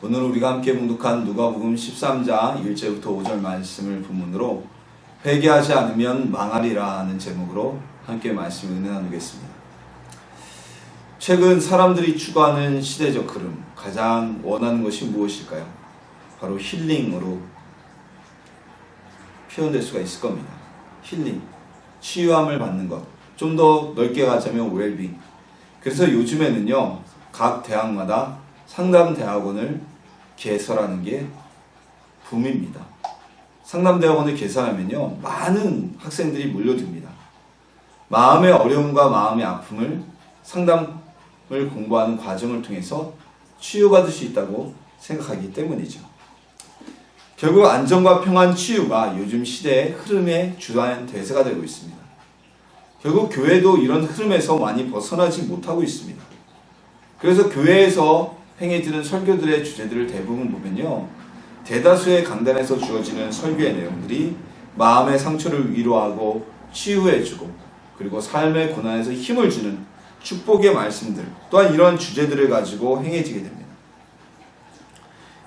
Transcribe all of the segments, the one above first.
오늘 우리가 함께 봉독한 누가복음 13장 1절부터 5절 말씀을 본문으로 회개하지 않으면 망하리라는 제목으로 함께 말씀을 은혜 나누겠습니다. 최근 사람들이 추구하는 시대적 흐름, 가장 원하는 것이 무엇일까요? 바로 힐링으로 표현될 수가 있을 겁니다. 힐링, 치유함을 받는 것, 좀 더 넓게 가자면 웰빙. 그래서 요즘에는요, 각 대학마다 상담대학원을 개설하는 게 붐입니다. 상담대학원을 개설하면요, 많은 학생들이 몰려듭니다. 마음의 어려움과 마음의 아픔을 상담을 공부하는 과정을 통해서 치유받을 수 있다고 생각하기 때문이죠. 결국 안정과 평안, 치유가 요즘 시대의 흐름의 주요한 대세가 되고 있습니다. 결국 교회도 이런 흐름에서 많이 벗어나지 못하고 있습니다. 그래서 교회에서 행해지는 설교들의 주제들을 대부분 보면요, 대다수의 강단에서 주어지는 설교의 내용들이 마음의 상처를 위로하고 치유해주고, 그리고 삶의 고난에서 힘을 주는 축복의 말씀들, 또한 이런 주제들을 가지고 행해지게 됩니다.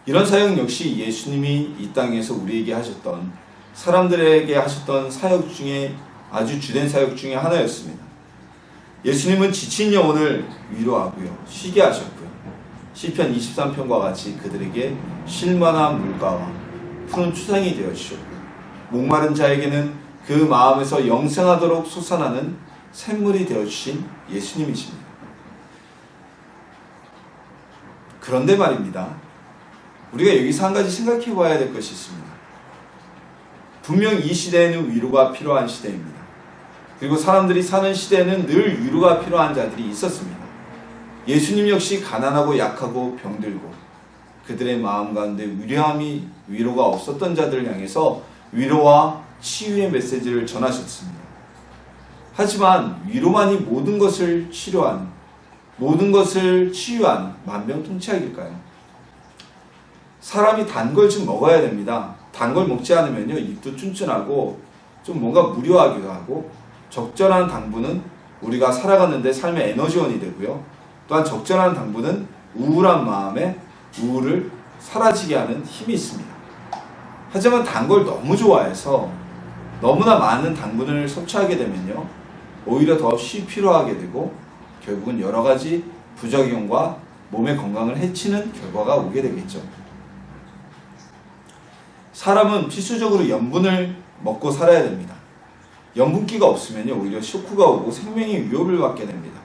이런 사역 역시 예수님이 이 땅에서 우리에게 하셨던, 사람들에게 하셨던 사역 중에 아주 주된 사역 중에 하나였습니다. 예수님은 지친 영혼을 위로하고요, 쉬게 하셨고요, 시편 23편과 같이 그들에게 쉴만한 물가와 푸른 초장이 되어주셨고, 목마른 자에게는 그 마음에서 영생하도록 솟아나는 샘물이 되어주신 예수님이십니다. 그런데 말입니다, 우리가 여기서 한 가지 생각해 봐야 될 것이 있습니다. 분명 이 시대에는 위로가 필요한 시대입니다. 그리고 사람들이 사는 시대에는 늘 위로가 필요한 자들이 있었습니다. 예수님 역시 가난하고 약하고 병들고 그들의 마음 가운데 위로가 없었던 자들을 향해서 위로와 치유의 메시지를 전하셨습니다. 하지만 위로만이 모든 것을 치료한, 모든 것을 치유한 만병통치약일까요? 사람이 단 걸 좀 먹어야 됩니다. 단 걸 먹지 않으면요, 입도 쭌쭌하고 좀 뭔가 무료하기도 하고, 적절한 당분은 우리가 살아가는데 삶의 에너지원이 되고요, 또한 적절한 당분은 우울한 마음에 우울을 사라지게 하는 힘이 있습니다. 하지만 단 걸 너무 좋아해서 너무나 많은 당분을 섭취하게 되면요, 오히려 더 필요하게 되고 결국은 여러 가지 부작용과 몸의 건강을 해치는 결과가 오게 되겠죠. 사람은 필수적으로 염분을 먹고 살아야 됩니다. 염분기가 없으면요, 오히려 쇼크가 오고 생명의 위협을 받게 됩니다.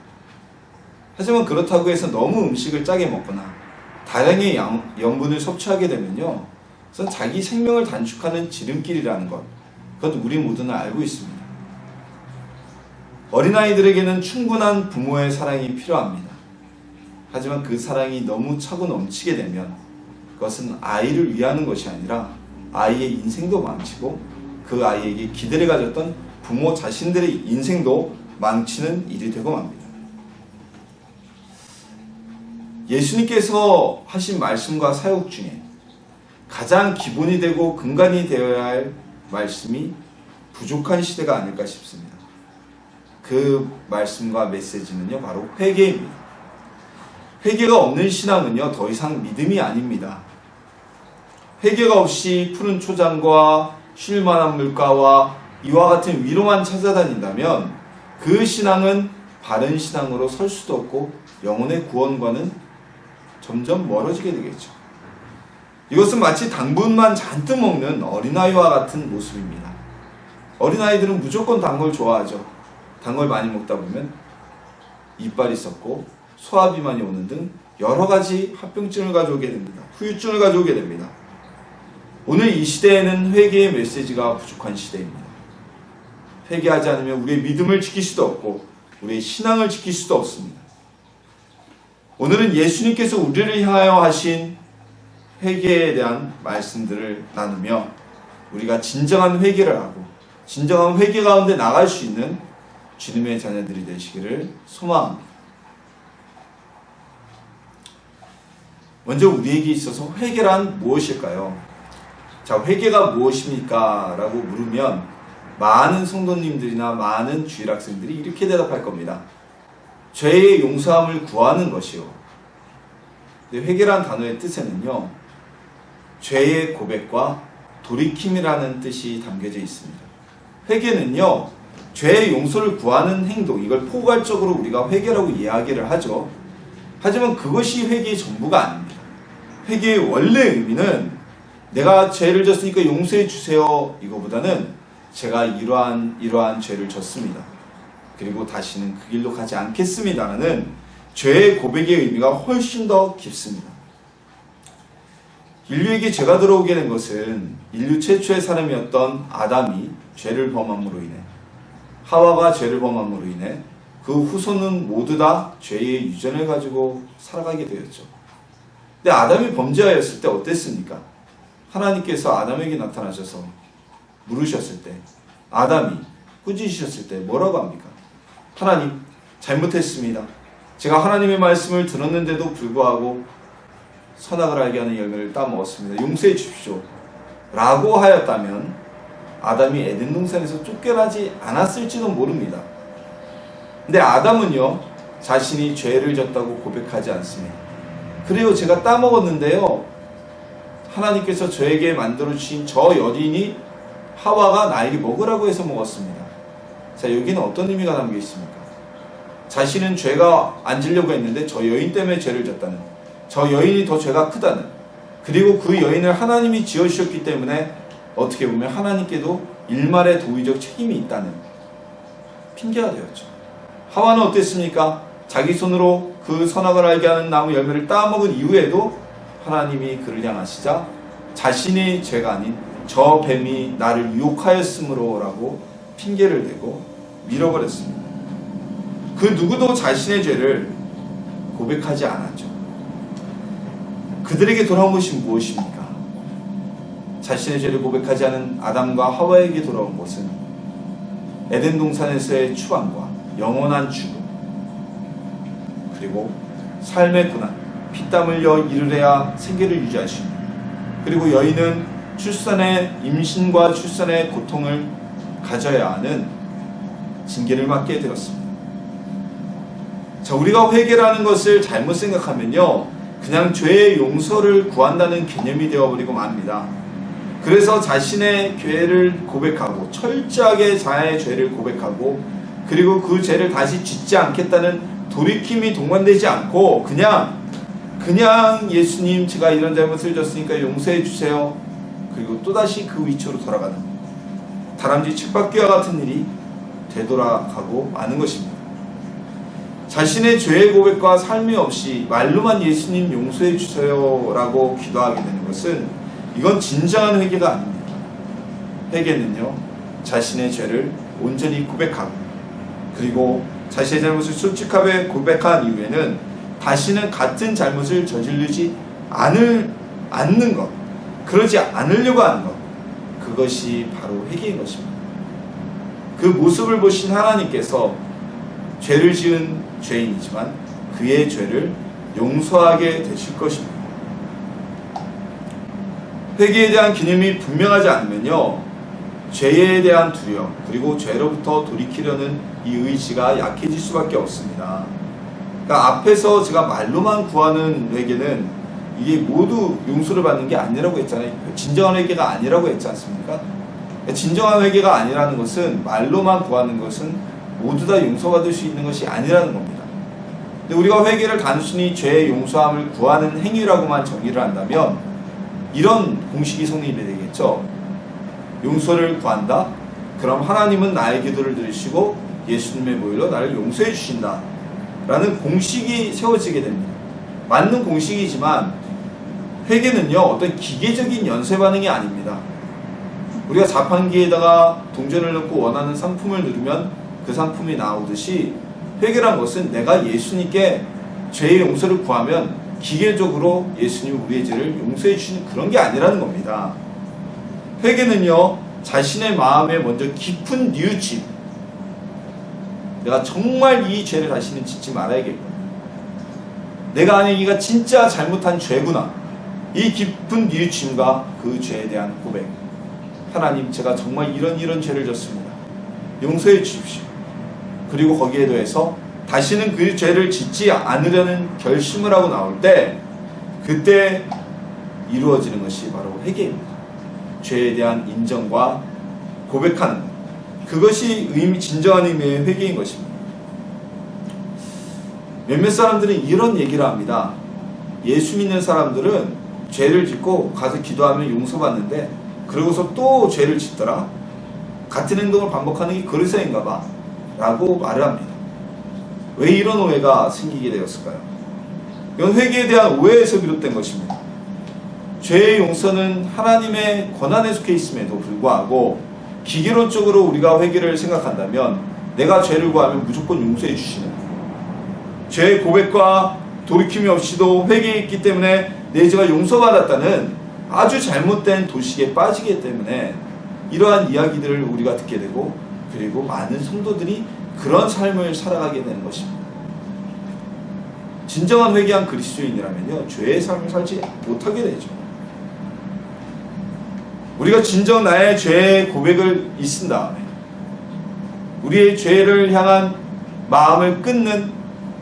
하지만 그렇다고 해서 너무 음식을 짜게 먹거나 다량의 염분을 섭취하게 되면요, 그것은 자기 생명을 단축하는 지름길이라는 것, 그것 우리 모두는 알고 있습니다. 어린아이들에게는 충분한 부모의 사랑이 필요합니다. 하지만 그 사랑이 너무 차고 넘치게 되면 그것은 아이를 위하는 것이 아니라 아이의 인생도 망치고 그 아이에게 기대를 가졌던 부모 자신들의 인생도 망치는 일이 되고 맙니다. 예수님께서 하신 말씀과 사역 중에 가장 기본이 되고 근간이 되어야 할 말씀이 부족한 시대가 아닐까 싶습니다. 그 말씀과 메시지는요, 바로 회개입니다. 회개가 없는 신앙은요, 더 이상 믿음이 아닙니다. 회개가 없이 푸른 초장과 쉴만한 물가와 이와 같은 위로만 찾아다닌다면 그 신앙은 바른 신앙으로 설 수도 없고 영혼의 구원과는 점점 멀어지게 되겠죠. 이것은 마치 당분만 잔뜩 먹는 어린아이와 같은 모습입니다. 어린아이들은 무조건 단 걸 좋아하죠. 단 걸 많이 먹다 보면 이빨이 썩고 소화비만이 오는 등 여러 가지 합병증을 가져오게 됩니다. 후유증을 가져오게 됩니다. 오늘 이 시대에는 회개의 메시지가 부족한 시대입니다. 회개하지 않으면 우리의 믿음을 지킬 수도 없고 우리의 신앙을 지킬 수도 없습니다. 오늘은 예수님께서 우리를 향하여 하신 회개에 대한 말씀들을 나누며 우리가 진정한 회개를 하고 진정한 회개 가운데 나갈 수 있는 주님의 자녀들이 되시기를 소망합니다. 먼저 우리에게 있어서 회개란 무엇일까요? 자, 회개가 무엇입니까? 라고 물으면 많은 성도님들이나 많은 주일학생들이 이렇게 대답할 겁니다. 죄의 용서함을 구하는 것이요, 근데 회개란 단어의 뜻에는요, 죄의 고백과 돌이킴이라는 뜻이 담겨져 있습니다. 회개는요, 죄의 용서를 구하는 행동, 이걸 포괄적으로 우리가 회개라고 이야기를 하죠. 하지만 그것이 회개의 전부가 아닙니다. 회개의 원래 의미는 내가 죄를 졌으니까 용서해 주세요, 이거보다는 제가 이러한 죄를 졌습니다. 그리고 다시는 그 길로 가지 않겠습니다라는 죄의 고백의 의미가 훨씬 더 깊습니다. 인류에게 죄가 들어오게 된 것은 인류 최초의 사람이었던 아담이 죄를 범함으로 인해, 하와가 죄를 범함으로 인해 그 후손은 모두 다 죄의 유전을 가지고 살아가게 되었죠. 근데 아담이 범죄하였을 때 어땠습니까? 하나님께서 아담에게 나타나셔서 물으셨을 때, 아담이 꾸짖으셨을 때 뭐라고 합니까? 하나님, 잘못했습니다. 제가 하나님의 말씀을 들었는데도 불구하고 선악을 알게 하는 열매를 따먹었습니다. 용서해 주십시오. 라고 하였다면 아담이 에덴 동산에서 쫓겨나지 않았을지도 모릅니다. 근데 아담은요, 자신이 죄를 졌다고 고백하지 않습니다. 그래요, 제가 따먹었는데요, 하나님께서 저에게 만들어주신 저 여인이 하와가 나에게 먹으라고 해서 먹었습니다. 자, 여기는 어떤 의미가 담겨 있습니까? 자신은 죄가 안 지려고 했는데 저 여인 때문에 죄를 졌다는, 저 여인이 더 죄가 크다는, 그리고 그 여인을 하나님이 지어주셨기 때문에 어떻게 보면 하나님께도 일말의 도의적 책임이 있다는 핑계가 되었죠. 하와는 어땠습니까? 자기 손으로 그 선악을 알게 하는 나무 열매를 따먹은 이후에도 하나님이 그를 향하시자 자신의 죄가 아닌 저 뱀이 나를 유혹하였으므로 라고 핑계를 대고 밀어버렸습니다. 그 누구도 자신의 죄를 고백하지 않았죠. 그들에게 돌아온 것이 무엇입니까? 자신의 죄를 고백하지 않은 아담과 하와에게 돌아온 것은 에덴 동산에서의 추방과 영원한 죽음, 그리고 삶의 고난, 피땀 흘려 일을 해야 생계를 유지하시고, 그리고 여인은 임신과 출산의 고통을 가져야 하는 징계를 받게 되었습니다. 자, 우리가 회개라는 것을 잘못 생각하면요, 그냥 죄의 용서를 구한다는 개념이 되어버리고 맙니다. 그래서 자신의 죄를 고백하고, 철저하게 자의 죄를 고백하고, 그리고 그 죄를 다시 짓지 않겠다는 돌이킴이 동반되지 않고 그냥 예수님, 제가 이런 잘못을 졌으니까 용서해 주세요, 그리고 또다시 그 위치로 돌아가는 다람쥐 쳇바퀴와 같은 일이 되돌아가고 마는 것입니다. 자신의 죄의 고백과 삶이 없이 말로만 예수님 용서해 주세요 라고 기도하게 되는 것은, 이건 진정한 회개가 아닙니다. 회개는요, 자신의 죄를 온전히 고백하고, 그리고 자신의 잘못을 솔직하게 고백한 이후에는 다시는 같은 잘못을 저지르지 않는 것, 그러지 않으려고 하는 것, 그것이 바로 회개인 것입니다. 그 모습을 보신 하나님께서 죄를 지은 죄인이지만 그의 죄를 용서하게 되실 것입니다. 회개에 대한 개념이 분명하지 않으면요, 죄에 대한 두려움, 그리고 죄로부터 돌이키려는 이 의지가 약해질 수밖에 없습니다. 그러니까 앞에서 제가 말로만 구하는 회개는 이게 모두 용서를 받는 게 아니라고 했잖아요. 진정한 회개가 아니라고 했지 않습니까? 진정한 회개가 아니라는 것은, 말로만 구하는 것은 모두 다 용서받을 수 있는 것이 아니라는 겁니다. 근데 우리가 회개를 단순히 죄의 용서함을 구하는 행위라고만 정의를 한다면 이런 공식이 성립이 되겠죠. 용서를 구한다? 그럼 하나님은 나의 기도를 들으시고 예수님의 보혈로 나를 용서해 주신다 라는 공식이 세워지게 됩니다. 맞는 공식이지만 회개는요, 어떤 기계적인 연쇄 반응이 아닙니다. 우리가 자판기에다가 동전을 넣고 원하는 상품을 누르면 그 상품이 나오듯이, 회개란 것은 내가 예수님께 죄의 용서를 구하면 기계적으로 예수님이 우리의 죄를 용서해 주시는 그런 게 아니라는 겁니다. 회개는요, 자신의 마음에 먼저 깊은 뉘우침, 내가 정말 이 죄를 다시는 짓지 말아야겠구나, 내가 아닌 이가 진짜 잘못한 죄구나, 이 깊은 뉘우침과 그 죄에 대한 고백, 하나님, 제가 정말 이런 죄를 졌습니다, 용서해 주십시오. 그리고 거기에 더해서 다시는 그 죄를 짓지 않으려는 결심을 하고 나올 때 그때 이루어지는 것이 바로 회개입니다. 죄에 대한 인정과 고백하는 것. 그것이 진정한 의미의 회개인 것입니다. 몇몇 사람들은 이런 얘기를 합니다. 예수 믿는 사람들은 죄를 짓고 가서 기도하면 용서받는데 그러고서 또 죄를 짓더라. 같은 행동을 반복하는 게 그리스도인가 봐 라고 말을 합니다. 왜 이런 오해가 생기게 되었을까요? 이건 회개에 대한 오해에서 비롯된 것입니다. 죄의 용서는 하나님의 권한에 속해 있음에도 불구하고 기계론적으로 우리가 회개를 생각한다면 내가 죄를 구하면 무조건 용서해 주시는, 죄의 고백과 돌이킴이 없이도 회개했기 때문에 내 죄가 용서받았다는 아주 잘못된 도식에 빠지기 때문에 이러한 이야기들을 우리가 듣게 되고, 그리고 많은 성도들이 그런 삶을 살아가게 되는 것입니다. 진정한 회개한 그리스도인이라면요, 죄의 삶을 살지 못하게 되죠. 우리가 진정 나의 죄의 고백을 있은 다음에 우리의 죄를 향한 마음을 끊는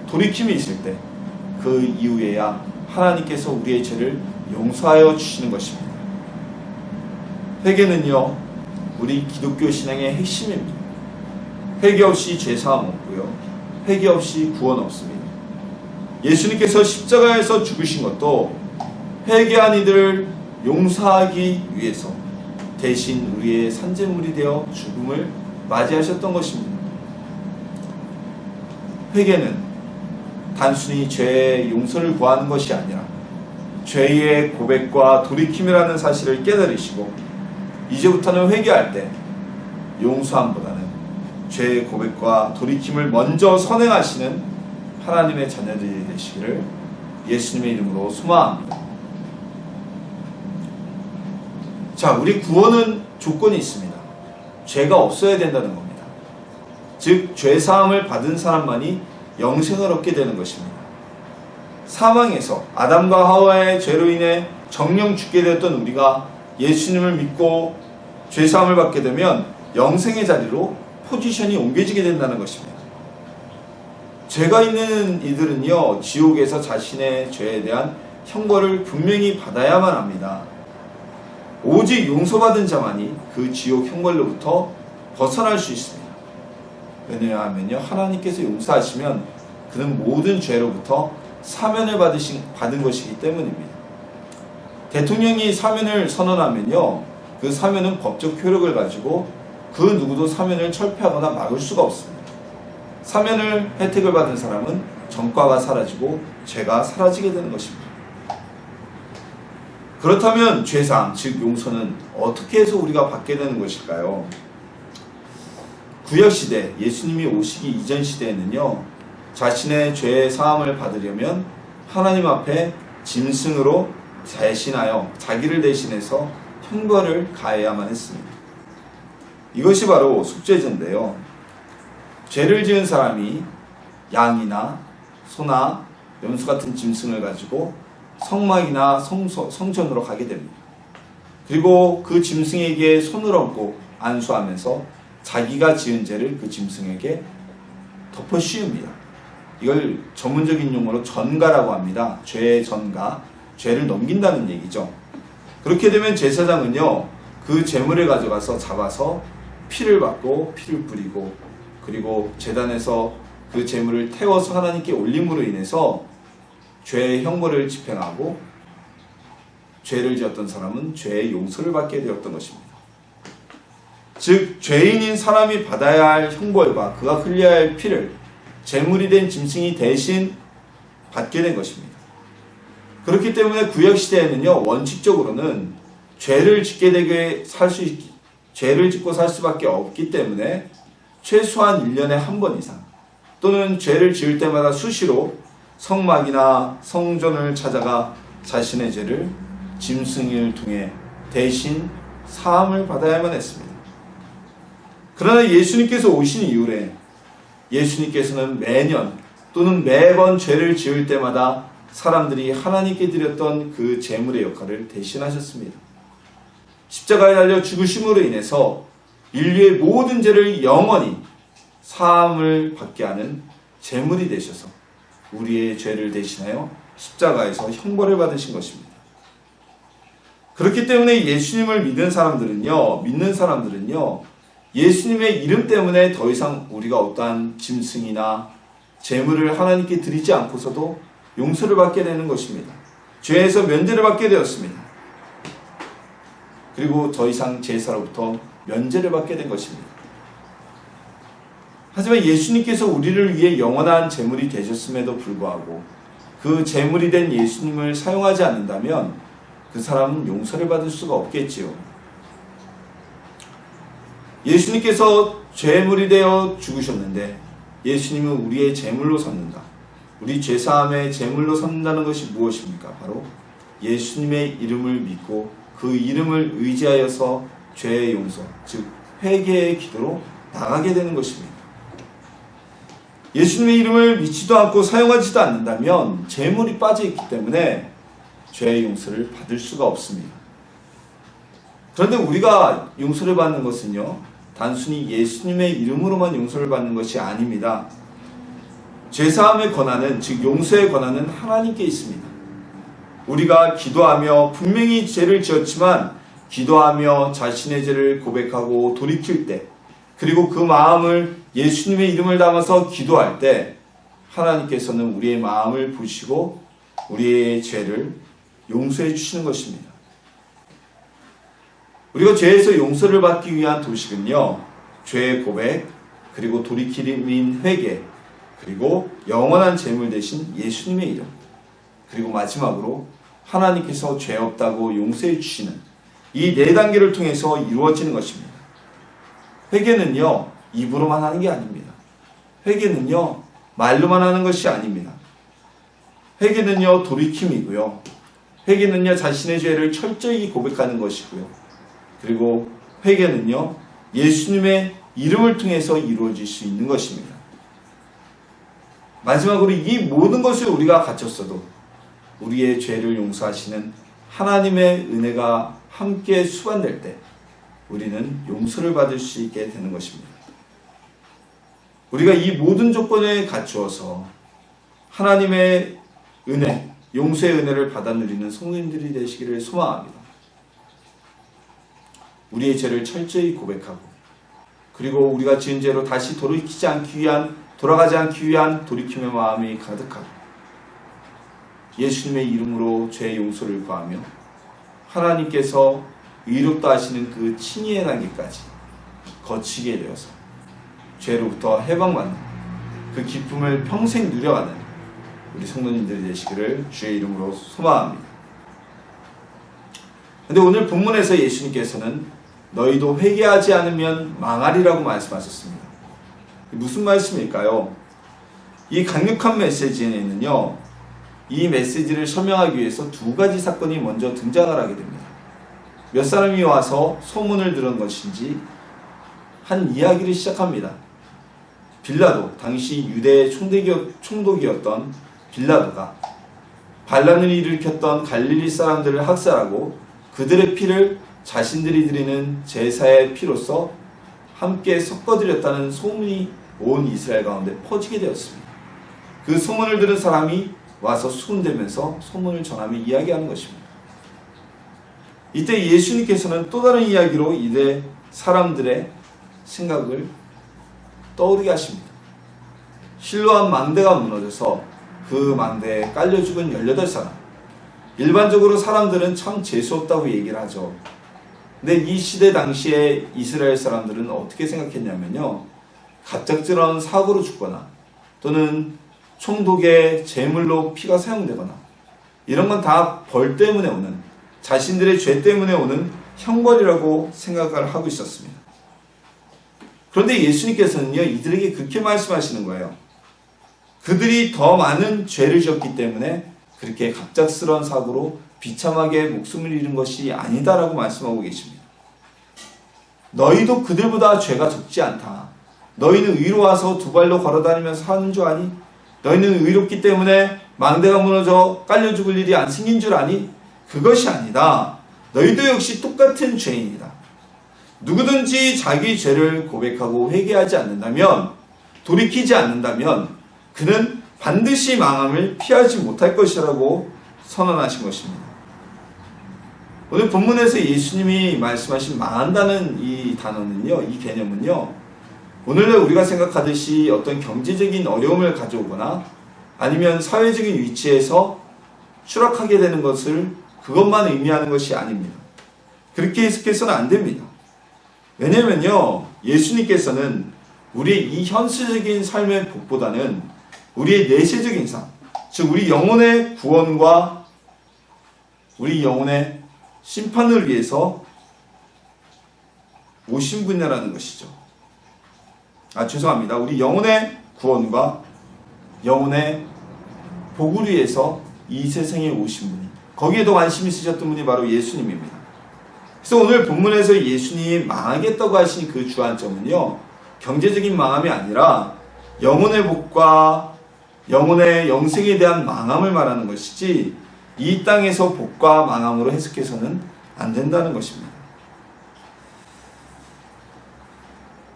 돌이킴이 있을 때 그 이후에야 하나님께서 우리의 죄를 용서하여 주시는 것입니다. 회개는요, 우리 기독교 신앙의 핵심입니다. 회개 없이 죄사함 없고요, 회개 없이 구원 없습니다. 예수님께서 십자가에서 죽으신 것도 회개한 이들을 용서하기 위해서 대신 우리의 산재물이 되어 죽음을 맞이하셨던 것입니다. 회개는 단순히 죄의 용서를 구하는 것이 아니라 죄의 고백과 돌이킴이라는 사실을 깨달으시고 이제부터는 회개할 때 용서함보다는 죄의 고백과 돌이킴을 먼저 선행하시는 하나님의 자녀들이 되시기를 예수님의 이름으로 소망합니다. 자, 우리 구원은 조건이 있습니다. 죄가 없어야 된다는 겁니다. 즉, 죄사함을 받은 사람만이 영생을 얻게 되는 것입니다. 사망에서 아담과 하와의 죄로 인해 정령 죽게 되었던 우리가 예수님을 믿고 죄사함을 받게 되면 영생의 자리로 포지션이 옮겨지게 된다는 것입니다. 죄가 있는 이들은요, 지옥에서 자신의 죄에 대한 형벌을 분명히 받아야만 합니다. 오직 용서받은 자만이 그 지옥 형벌로부터 벗어날 수 있습니다. 왜냐하면요, 하나님께서 용서하시면 그는 모든 죄로부터 사면을 받은 것이기 때문입니다. 대통령이 사면을 선언하면요, 그 사면은 법적 효력을 가지고 그 누구도 사면을 철폐하거나 막을 수가 없습니다. 사면을 혜택을 받은 사람은 전과가 사라지고 죄가 사라지게 되는 것입니다. 그렇다면 죄사함, 즉 용서는 어떻게 해서 우리가 받게 되는 것일까요? 구약시대, 예수님이 오시기 이전 시대에는요, 자신의 죄의 사함을 받으려면 하나님 앞에 짐승으로 대신하여, 자기를 대신해서 형벌을 가해야만 했습니다. 이것이 바로 속죄제인데요, 죄를 지은 사람이 양이나 소나 염소 같은 짐승을 가지고 성막이나 성전으로 가게 됩니다. 그리고 그 짐승에게 손을 얹고 안수하면서 자기가 지은 죄를 그 짐승에게 덮어 씌웁니다. 이걸 전문적인 용어로 전가라고 합니다. 죄의 전가, 죄를 넘긴다는 얘기죠. 그렇게 되면 제사장은요, 그 제물을 가져가서 잡아서 피를 받고 피를 뿌리고, 그리고 제단에서 그 제물을 태워서 하나님께 올림으로 인해서 죄의 형벌을 집행하고, 죄를 지었던 사람은 죄의 용서를 받게 되었던 것입니다. 즉, 죄인인 사람이 받아야 할 형벌과 그가 흘려야 할 피를 제물이 된 짐승이 대신 받게 된 것입니다. 그렇기 때문에 구약시대에는요, 원칙적으로는 죄를 짓고 살 수밖에 없기 때문에 최소한 1년에 한 번 이상, 또는 죄를 지을 때마다 수시로 성막이나 성전을 찾아가 자신의 죄를 짐승을 통해 대신 사함을 받아야만 했습니다. 그러나 예수님께서 오신 이후에 예수님께서는 매년 또는 매번 죄를 지을 때마다 사람들이 하나님께 드렸던 그 제물의 역할을 대신하셨습니다. 십자가에 달려 죽으심으로 인해서 인류의 모든 죄를 영원히 사함을 받게 하는 제물이 되셔서 우리의 죄를 대신하여 십자가에서 형벌을 받으신 것입니다. 그렇기 때문에 예수님을 믿는 사람들은요, 예수님의 이름 때문에 더 이상 우리가 어떠한 짐승이나 재물을 하나님께 드리지 않고서도 용서를 받게 되는 것입니다. 죄에서 면제를 받게 되었습니다. 그리고 더 이상 제사로부터 면제를 받게 된 것입니다. 하지만 예수님께서 우리를 위해 영원한 제물이 되셨음에도 불구하고 그 제물이 된 예수님을 사용하지 않는다면 그 사람은 용서를 받을 수가 없겠지요. 예수님께서 제물이 되어 죽으셨는데 예수님은 우리의 제물로 삼는다. 우리 죄사함의 제물로 삼는다는 것이 무엇입니까? 바로 예수님의 이름을 믿고 그 이름을 의지하여서 죄의 용서, 즉 회개의 기도로 나가게 되는 것입니다. 예수님의 이름을 믿지도 않고 사용하지도 않는다면 제물이 빠져있기 때문에 죄의 용서를 받을 수가 없습니다. 그런데 우리가 용서를 받는 것은요, 단순히 예수님의 이름으로만 용서를 받는 것이 아닙니다. 죄사함의 권한은, 즉 용서의 권한은 하나님께 있습니다. 우리가 기도하며 분명히 죄를 지었지만 기도하며 자신의 죄를 고백하고 돌이킬 때, 그리고 그 마음을 예수님의 이름을 담아서 기도할 때 하나님께서는 우리의 마음을 보시고 우리의 죄를 용서해 주시는 것입니다. 우리가 죄에서 용서를 받기 위한 도식은요, 죄의 고백, 그리고 돌이킴인 회개, 그리고 영원한 제물 대신 예수님의 이름, 그리고 마지막으로 하나님께서 죄 없다고 용서해 주시는 이 네 단계를 통해서 이루어지는 것입니다. 회개는요, 입으로만 하는 게 아닙니다. 회개는요, 말로만 하는 것이 아닙니다. 회개는요, 돌이킴이고요. 회개는요, 자신의 죄를 철저히 고백하는 것이고요. 그리고 회개는요, 예수님의 이름을 통해서 이루어질 수 있는 것입니다. 마지막으로 이 모든 것을 우리가 갖췄어도 우리의 죄를 용서하시는 하나님의 은혜가 함께 수반될 때 우리는 용서를 받을 수 있게 되는 것입니다. 우리가 이 모든 조건에 갖추어서 하나님의 은혜, 용서의 은혜를 받아 누리는 성도님들이 되시기를 소망합니다. 우리의 죄를 철저히 고백하고, 그리고 우리가 지은 죄로 다시 돌아가지 않기 위한 돌이킴의 마음이 가득하고, 예수님의 이름으로 죄의 용서를 구하며 하나님께서 의롭다 하시는 그 칭의의 단계까지 거치게 되어서 죄로부터 해방받는 그 기쁨을 평생 누려가는 우리 성도님들이 되시기를 주의 이름으로 소망합니다. 그런데 오늘 본문에서 예수님께서는 너희도 회개하지 않으면 망하리라고 말씀하셨습니다. 무슨 말씀일까요? 이 강력한 메시지에는요, 이 메시지를 설명하기 위해서 두 가지 사건이 먼저 등장을 하게 됩니다. 몇 사람이 와서 소문을 들은 것인지 한 이야기를 시작합니다. 빌라도, 당시 유대의 총독이었던 빌라도가 반란을 일으켰던 갈릴리 사람들을 학살하고 그들의 피를 자신들이 드리는 제사의 피로서 함께 섞어드렸다는 소문이 온 이스라엘 가운데 퍼지게 되었습니다. 그 소문을 들은 사람이 와서 수군대면서 소문을 전하며 이야기하는 것입니다. 이때 예수님께서는 또 다른 이야기로 이들 사람들의 생각을 떠오르게 하십니다. 실로암 망대가 무너져서 그 망대에 깔려 죽은 18사람. 일반적으로 사람들은 참 재수없다고 얘기를 하죠. 근데 이 시대 당시에 이스라엘 사람들은 어떻게 생각했냐면요, 갑작스러운 사고로 죽거나 또는 총독의 제물로 피가 사용되거나 이런 건 다 벌 때문에 오는, 자신들의 죄 때문에 오는 형벌이라고 생각을 하고 있었습니다. 그런데 예수님께서는요, 이들에게 그렇게 말씀하시는 거예요. 그들이 더 많은 죄를 지었기 때문에 그렇게 갑작스러운 사고로 비참하게 목숨을 잃은 것이 아니다라고 말씀하고 계십니다. 너희도 그들보다 죄가 적지 않다. 너희는 의로와서 두 발로 걸어다니면서 사는 줄 아니? 너희는 의롭기 때문에 망대가 무너져 깔려 죽을 일이 안 생긴 줄 아니? 그것이 아니다. 너희도 역시 똑같은 죄인이다. 누구든지 자기 죄를 고백하고 회개하지 않는다면, 돌이키지 않는다면 그는 반드시 망함을 피하지 못할 것이라고 선언하신 것입니다. 오늘 본문에서 예수님이 말씀하신 망한다는 이 단어는요, 이 개념은요, 오늘날 우리가 생각하듯이 어떤 경제적인 어려움을 가져오거나 아니면 사회적인 위치에서 추락하게 되는 것을 그것만 의미하는 것이 아닙니다. 그렇게 해석해서는 안 됩니다. 왜냐면요, 예수님께서는 우리의 이 현실적인 삶의 복보다는 우리의 내세적인 삶, 즉 우리 영혼의 구원과 우리 영혼의 심판을 위해서 오신 분이라는 것이죠. 죄송합니다. 우리 영혼의 구원과 영혼의 복을 위해서 이 세상에 오신 분이, 거기에 더 관심 있으셨던 분이 바로 예수님입니다. 그래서 오늘 본문에서 예수님이 망하겠다고 하신 그 주안점은요, 경제적인 망함이 아니라 영혼의 복과 영혼의 영생에 대한 망함을 말하는 것이지, 이 땅에서 복과 망함으로 해석해서는 안 된다는 것입니다.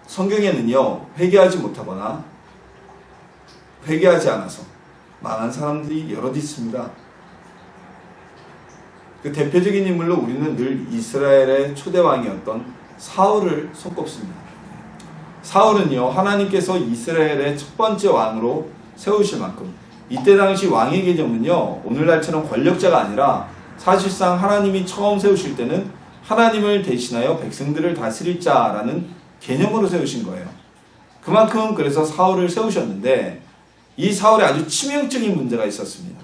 성경에는요, 회개하지 못하거나 회개하지 않아서 망한 사람들이 여럿 있습니다. 그 대표적인 인물로 우리는 늘 이스라엘의 초대왕이었던 사울을 손꼽습니다. 사울은요, 하나님께서 이스라엘의 첫 번째 왕으로 세우실 만큼, 이때 당시 왕의 개념은요, 오늘날처럼 권력자가 아니라 사실상 하나님이 처음 세우실 때는 하나님을 대신하여 백성들을 다스릴 자라는 개념으로 세우신 거예요. 그만큼 그래서 사울을 세우셨는데, 이 사울에 아주 치명적인 문제가 있었습니다.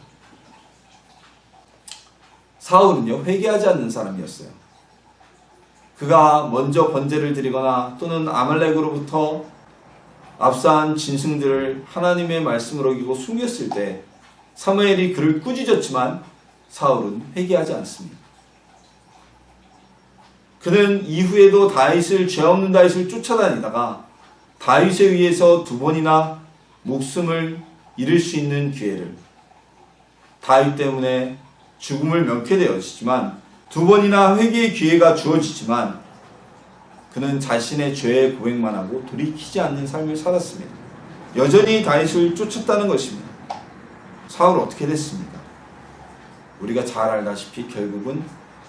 사울은요, 회개하지 않는 사람이었어요. 그가 먼저 번제를 드리거나 또는 아말렉으로부터 압사한 짐승들을 하나님의 말씀을 어기고 숨겼을 때 사무엘이 그를 꾸짖었지만 사울은 회개하지 않습니다. 그는 이후에도 다윗을, 죄 없는 다윗을 쫓아다니다가 다윗에 의해서 2번이나 목숨을 잃을 수 있는 기회를, 다윗 때문에 죽음을 면케되었지만 2번이나 회개의 기회가 주어지지만 그는 자신의 죄의 고백만 하고 돌이키지 않는 삶을 살았습니다. 여전히 다윗을 쫓았다는 것입니다. 사울 어떻게 됐습니까? 우리가 잘 알다시피 결국은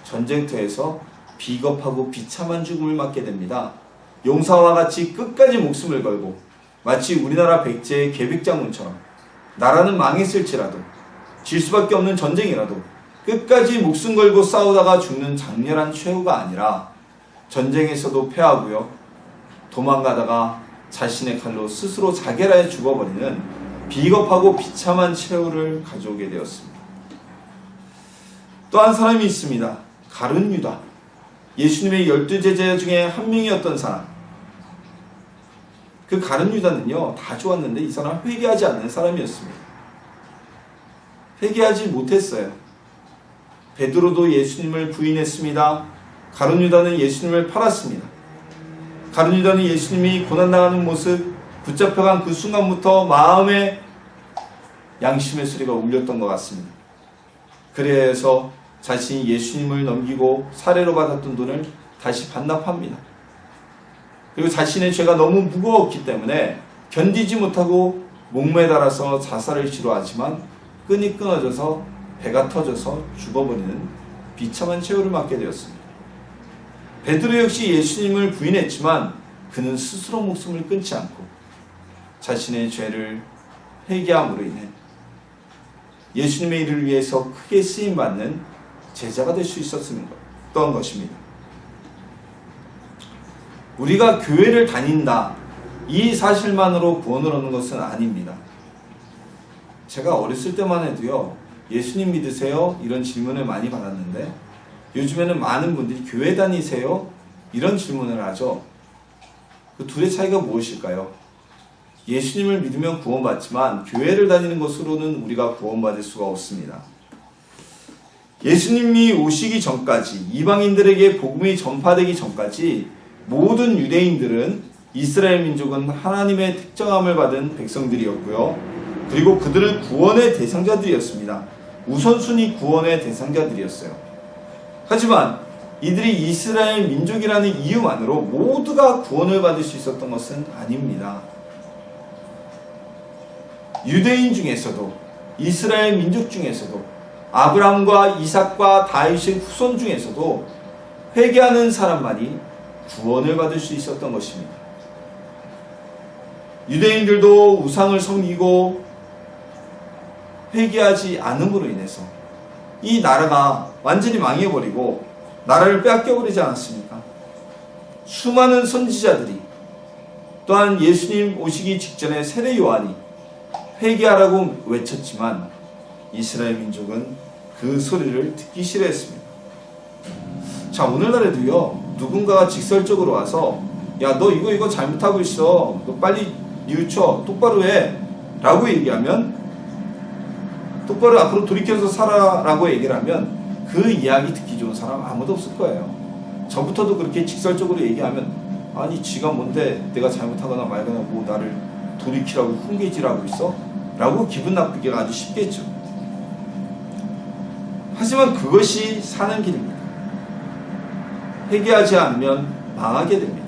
전쟁터에서 비겁하고 비참한 죽음을 맞게 됩니다. 용사와 같이 끝까지 목숨을 걸고 마치 우리나라 백제의 계백장군처럼 나라는 망했을지라도, 질 수밖에 없는 전쟁이라도 끝까지 목숨 걸고 싸우다가 죽는 장렬한 최후가 아니라 전쟁에서도 패하고요, 도망가다가 자신의 칼로 스스로 자결하여 죽어버리는 비겁하고 비참한 최후를 가져오게 되었습니다. 또 한 사람이 있습니다. 가룟 유다. 예수님의 12제자 중에 한 명이었던 사람. 그 가룟 유다는요, 다 좋았는데 이 사람은 회개하지 않는 사람이었습니다. 회개하지 못했어요. 베드로도 예수님을 부인했습니다. 가룟 유다는 예수님을 팔았습니다. 가룟 유다는 예수님이 고난당하는 모습, 붙잡혀간 그 순간부터 마음에 양심의 소리가 울렸던 것 같습니다. 그래서 자신이 예수님을 넘기고 사례로 받았던 돈을 다시 반납합니다. 그리고 자신의 죄가 너무 무거웠기 때문에 견디지 못하고 목매달아서 자살을 시도하지만 끈이 끊어져서 배가 터져서 죽어버리는 비참한 최후를 맞게 되었습니다. 베드로 역시 예수님을 부인했지만 그는 스스로 목숨을 끊지 않고 자신의 죄를 회개함으로 인해 예수님의 일을 위해서 크게 쓰임받는 제자가 될 수 있었던 것입니다. 우리가 교회를 다닌다, 이 사실만으로 구원을 얻는 것은 아닙니다. 제가 어렸을 때만 해도요, 예수님 믿으세요? 이런 질문을 많이 받았는데 요즘에는 많은 분들이 교회 다니세요? 이런 질문을 하죠. 그 둘의 차이가 무엇일까요? 예수님을 믿으면 구원받지만 교회를 다니는 것으로는 우리가 구원받을 수가 없습니다. 예수님이 오시기 전까지, 이방인들에게 복음이 전파되기 전까지 모든 유대인들은, 이스라엘 민족은 하나님의 특정함을 받은 백성들이었고요. 그리고 그들은 구원의 대상자들이었습니다. 우선순위 구원의 대상자들이었어요. 하지만 이들이 이스라엘 민족이라는 이유만으로 모두가 구원을 받을 수 있었던 것은 아닙니다. 유대인 중에서도 이스라엘 민족 중에서도 아브라함과 이삭과 다윗의 후손 중에서도 회개하는 사람만이 구원을 받을 수 있었던 것입니다. 유대인들도 우상을 섬기고 회개하지 않음으로 인해서 이 나라가 완전히 망해버리고 나라를 빼앗겨버리지 않았습니까? 수많은 선지자들이 또한 예수님 오시기 직전에 세례 요한이 회개하라고 외쳤지만 이스라엘 민족은 그 소리를 듣기 싫어했습니다. 자, 오늘날에도요, 누군가가 직설적으로 와서 야, 너 이거 잘못하고 있어, 너 빨리 뉘우쳐, 똑바로 해 라고 얘기하면, 똑바로 앞으로 돌이켜서 살아라고 얘기를 하면 그 이야기 듣기 좋은 사람 아무도 없을 거예요. 저부터도 그렇게 직설적으로 얘기하면 아니 지가 뭔데 내가 잘못하거나 말거나 뭐 나를 돌이키라고 훈계질하고 있어? 라고 기분 나쁘기가 아주 쉽겠죠. 하지만 그것이 사는 길입니다. 회개하지 않으면 망하게 됩니다.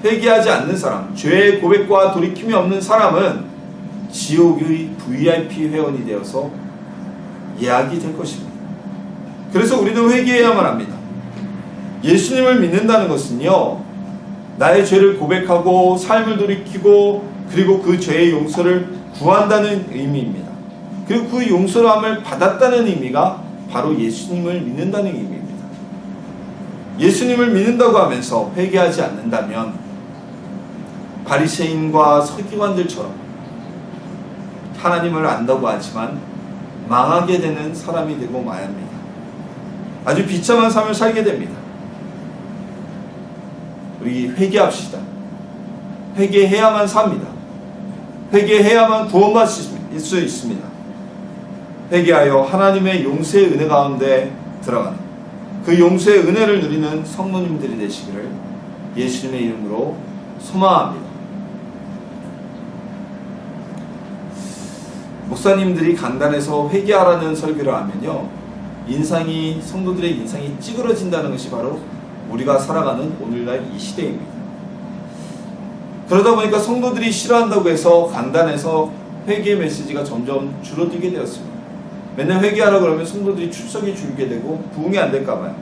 회개하지 않는 사람, 죄의 고백과 돌이킴이 없는 사람은 지옥의 VIP 회원이 되어서 예약이 될 것입니다. 그래서 우리는 회개해야만 합니다. 예수님을 믿는다는 것은요, 나의 죄를 고백하고 삶을 돌이키고 그리고 그 죄의 용서를 구한다는 의미입니다. 그리고 그 용서함을 받았다는 의미가 바로 예수님을 믿는다는 의미입니다. 예수님을 믿는다고 하면서 회개하지 않는다면 바리새인과 서기관들처럼 하나님을 안다고 하지만 망하게 되는 사람이 되고 마야 합니다. 아주 비참한 삶을 살게 됩니다. 우리 회개합시다. 회개해야만 삽니다. 회개해야만 구원받을 수 있습니다. 회개하여 하나님의 용서의 은혜 가운데 들어가는 그 용서의 은혜를 누리는 성도님들이 되시기를 예수님의 이름으로 소망합니다. 목사님들이 강단에서 회개하라는 설교를 하면요, 성도들의 인상이 찌그러진다는 것이 바로 우리가 살아가는 오늘날 이 시대입니다. 그러다 보니까 성도들이 싫어한다고 해서 강단에서 회개 메시지가 점점 줄어들게 되었습니다. 맨날 회개하라고 그러면 성도들이 출석이 줄게 되고 부흥이 안 될까 봐요.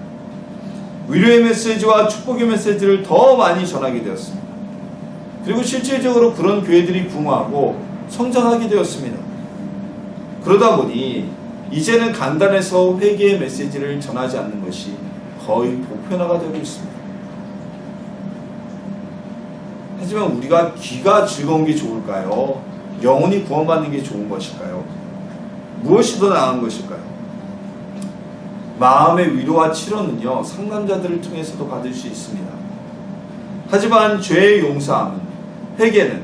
위로의 메시지와 축복의 메시지를 더 많이 전하게 되었습니다. 그리고 실질적으로 그런 교회들이 부흥하고 성장하게 되었습니다. 그러다 보니 이제는 강단에서 회개의 메시지를 전하지 않는 것이 거의 보편화가 되고 있습니다. 하지만 우리가 귀가 즐거운 게 좋을까요? 영혼이 구원받는 게 좋은 것일까요? 무엇이 더 나은 것일까요? 마음의 위로와 치료는요, 상담자들을 통해서도 받을 수 있습니다. 하지만 죄의 용서함은, 회개는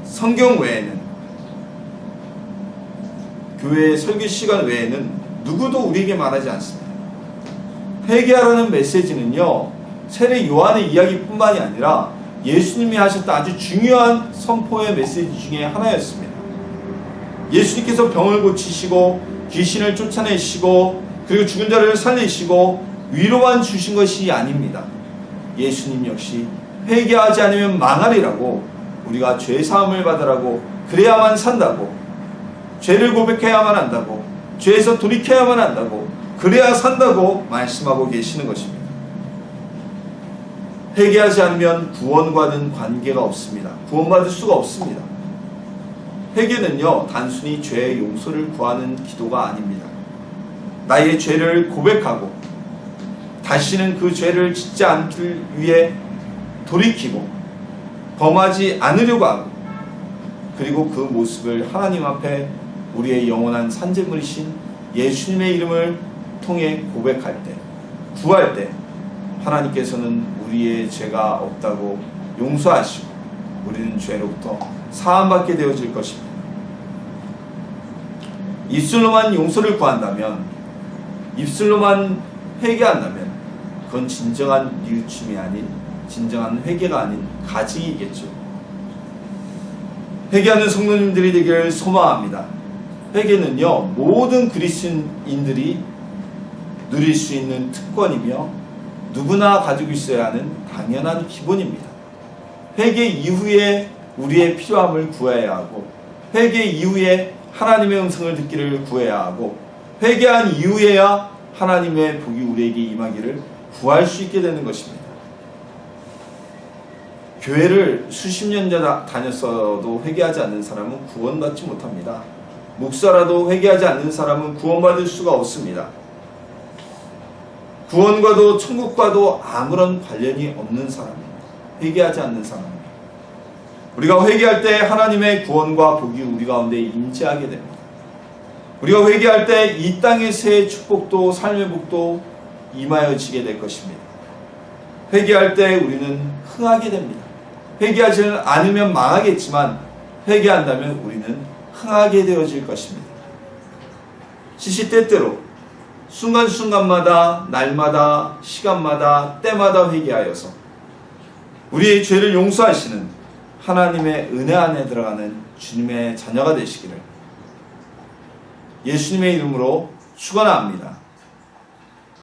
성경 외에는, 교회의 설교 시간 외에는 누구도 우리에게 말하지 않습니다. 회개하라는 메시지는요, 세례 요한의 이야기뿐만이 아니라 예수님이 하셨던 아주 중요한 선포의 메시지 중에 하나였습니다. 예수님께서 병을 고치시고 귀신을 쫓아내시고 그리고 죽은 자를 살리시고 위로만 주신 것이 아닙니다. 예수님 역시 회개하지 않으면 망하리라고, 우리가 죄사함을 받으라고, 그래야만 산다고, 죄를 고백해야만 한다고, 죄에서 돌이켜야만 한다고, 그래야 산다고 말씀하고 계시는 것입니다. 회개하지 않으면 구원과는 관계가 없습니다. 구원받을 수가 없습니다. 회개는요, 단순히 죄의 용서를 구하는 기도가 아닙니다. 나의 죄를 고백하고 다시는 그 죄를 짓지 않기 위해 돌이키고 범하지 않으려고 하고, 그리고 그 모습을 하나님 앞에 우리의 영원한 산재물이신 예수님의 이름을 통해 고백할 때, 구할 때 하나님께서는 우리의 죄가 없다고 용서하시고 우리는 죄로부터 사함받게 되어질 것입니다. 입술로만 용서를 구한다면, 입술로만 회개한다면 그건 진정한 뉘우침이 아닌, 진정한 회개가 아닌 가증이겠죠. 회개하는 성도님들이 되기를 소망합니다. 회개는요, 모든 그리스도인들이 누릴 수 있는 특권이며 누구나 가지고 있어야 하는 당연한 기본입니다. 회개 이후에 우리의 필요함을 구해야 하고 회개 이후에 하나님의 음성을 듣기를 구해야 하고, 회개한 이후에야 하나님의 복이 우리에게 임하기를 구할 수 있게 되는 것입니다. 교회를 수십 년 다녔어도 회개하지 않는 사람은 구원받지 못합니다. 목사라도 회개하지 않는 사람은 구원받을 수가 없습니다. 구원과도 천국과도 아무런 관련이 없는 사람입니다. 회개하지 않는 사람입니다. 우리가 회개할 때 하나님의 구원과 복이 우리 가운데 임재하게 됩니다. 우리가 회개할 때 이 땅의 새 축복도 삶의 복도 임하여지게 될 것입니다. 회개할 때 우리는 흥하게 됩니다. 회개하지 않으면 망하겠지만 회개한다면 우리는 흥하게 되어질 것입니다. 시시때때로 순간순간마다 날마다 시간마다 때마다 회개하여서 우리의 죄를 용서하시는 하나님의 은혜 안에 들어가는 주님의 자녀가 되시기를 예수님의 이름으로 축원합니다.